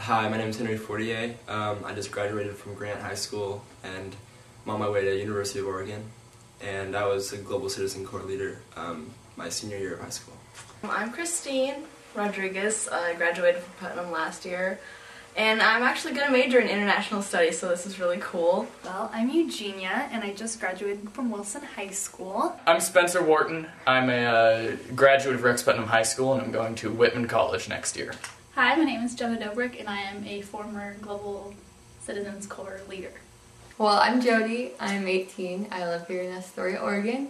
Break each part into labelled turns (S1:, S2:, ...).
S1: Hi, my name is Henry Fortier. I just graduated from Grant High School and I'm on my way to University of Oregon. And I was a Global Citizen Corps leader my senior year of high school.
S2: I'm Christine Rodriguez. I graduated from Putnam last year. And I'm actually going to major in international studies, so this is really cool.
S3: Well, I'm Eugenia, and I just graduated from Wilson High School.
S4: I'm Spencer Wharton. I'm a graduate of Rex Putnam High School, and I'm going to Whitman College next year.
S5: Hi, my name is Jenna Dobrik, and I am a former Global Citizens Corps leader.
S6: Well, I'm Jody. I'm 18. I live here in Astoria, Oregon.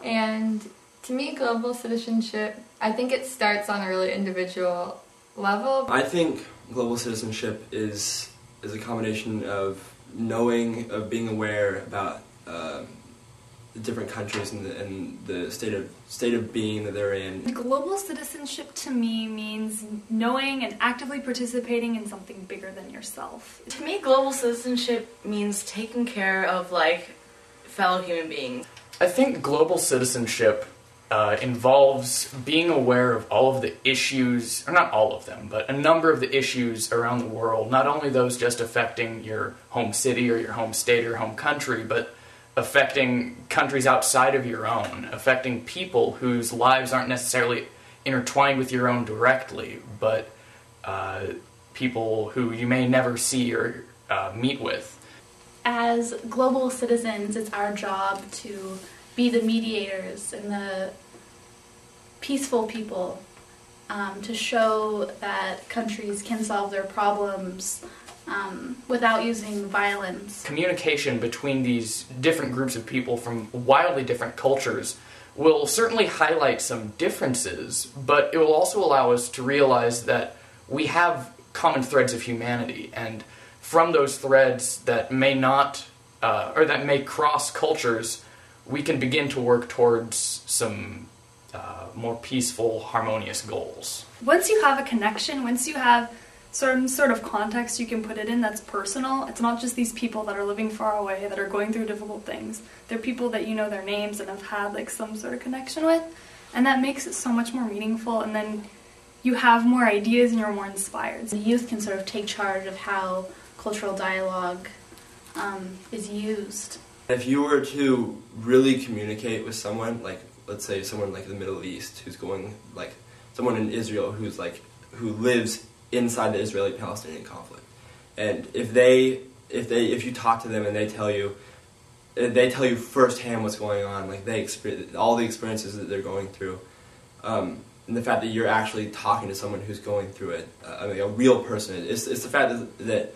S6: And to me, global citizenship, I think it starts on a really individual level.
S1: I think global citizenship is a combination of knowing, of being aware about the different countries and the state of being that they're in.
S3: Global citizenship to me means knowing and actively participating in something bigger than yourself.
S2: To me, global citizenship means taking care of, fellow human beings.
S4: I think global citizenship involves being aware of all of the issues, or not all of them, but a number of the issues around the world, not only those just affecting your home city or your home state or your home country, but affecting countries outside of your own, affecting people whose lives aren't necessarily intertwined with your own directly, but people who you may never see or meet with.
S5: As global citizens, it's our job to be the mediators and the peaceful people, to show that countries can solve their problems without using violence.
S4: Communication between these different groups of people from wildly different cultures will certainly highlight some differences, but it will also allow us to realize that we have common threads of humanity, and from those threads that may not, or that may cross cultures, we can begin to work towards some more peaceful, harmonious goals.
S3: Once you have a connection, once you have some sort of context you can put it in that's personal, it's not just these people that are living far away, that are going through difficult things. They're people that you know their names and have had some sort of connection with, and that makes it so much more meaningful, and then you have more ideas and you're more inspired.
S5: The youth can sort of take charge of how cultural dialogue is used.
S1: If you were to really communicate with someone, let's say someone like the Middle East, who's going, someone in Israel who lives inside the Israeli-Palestinian conflict, and if you talk to them and they tell you firsthand what's going on, they experience all the experiences that they're going through, and the fact that you're actually talking to someone who's going through it, a real person. It's the fact that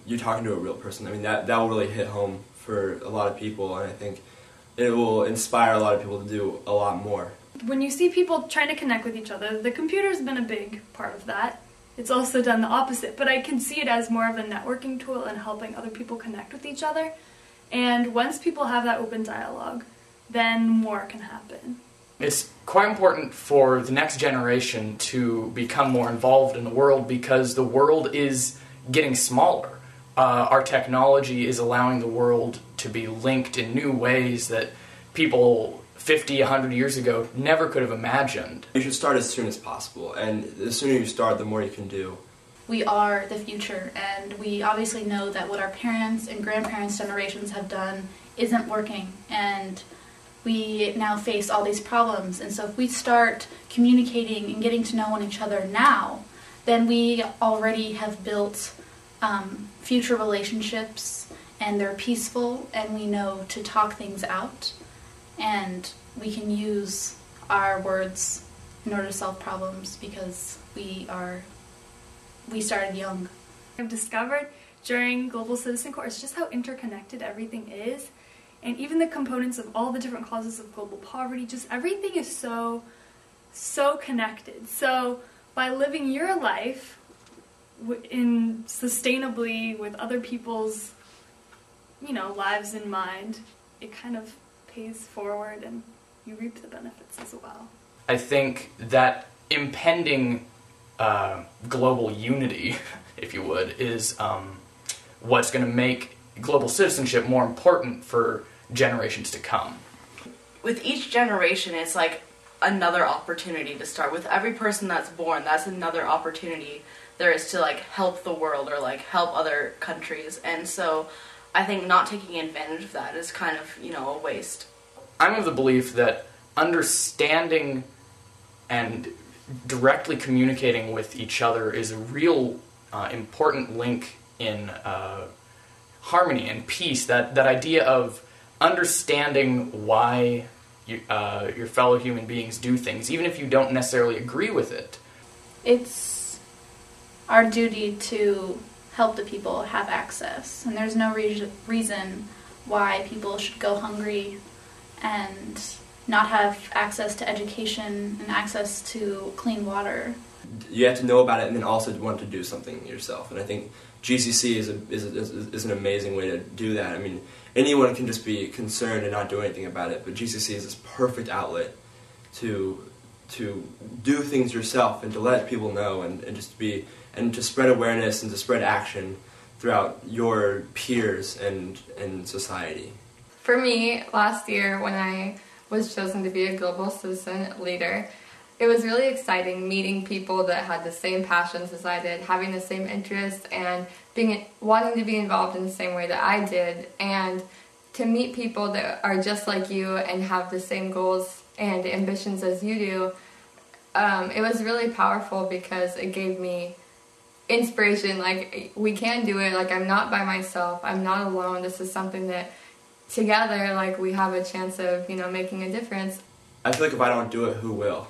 S1: you're talking to a real person. That will really hit home for a lot of people, and I think it will inspire a lot of people to do a lot more.
S3: When you see people trying to connect with each other, the computer's been a big part of that. It's also done the opposite, but I can see it as more of a networking tool and helping other people connect with each other. And once people have that open dialogue, then more can happen.
S4: It's quite important for the next generation to become more involved in the world, because the world is getting smaller. Our technology is allowing the world to be linked in new ways that people 50, 100 years ago never could have imagined.
S1: You should start as soon as possible, and the sooner you start, the more you can do.
S5: We are the future, and we obviously know that what our parents and grandparents' generations have done isn't working, and we now face all these problems. And so if we start communicating and getting to know each other now, then we already have built future relationships, and they're peaceful, and we know to talk things out, and we can use our words in order to solve problems because we started young.
S3: I've discovered during Global Citizen Corps is just how interconnected everything is, and even the components of all the different causes of global poverty, just everything is so connected. So by living your life sustainably with other people's lives in mind, it kind of pays forward and you reap the benefits as well.
S4: I think that impending global unity, if you would, is what's going to make global citizenship more important for generations to come.
S2: With each generation, it's another opportunity to start. With every person that's born, that's another opportunity there is to like help the world or like help other countries. And so I think not taking advantage of that is kind of, a waste.
S4: I'm of the belief that understanding and directly communicating with each other is a real important link in harmony and peace. That idea of understanding why your fellow human beings do things, even if you don't necessarily agree with it.
S5: It's our duty to help the people have access, and there's no reason why people should go hungry and not have access to education and access to clean water.
S1: You have to know about it and then also want to do something yourself. And I think GCC is an amazing way to do that. I mean, anyone can just be concerned and not do anything about it, but GCC is this perfect outlet to do things yourself and to let people know and to spread awareness and to spread action throughout your peers and society.
S6: For me, last year when I was chosen to be a global citizen leader, it was really exciting meeting people that had the same passions as I did, having the same interests, and wanting to be involved in the same way that I did, and to meet people that are just like you and have the same goals and ambitions as you do. It was really powerful because it gave me inspiration, like, we can do it, like, I'm not by myself, I'm not alone, this is something that together, like, we have a chance of, making a difference.
S1: I feel like if I don't do it, who will?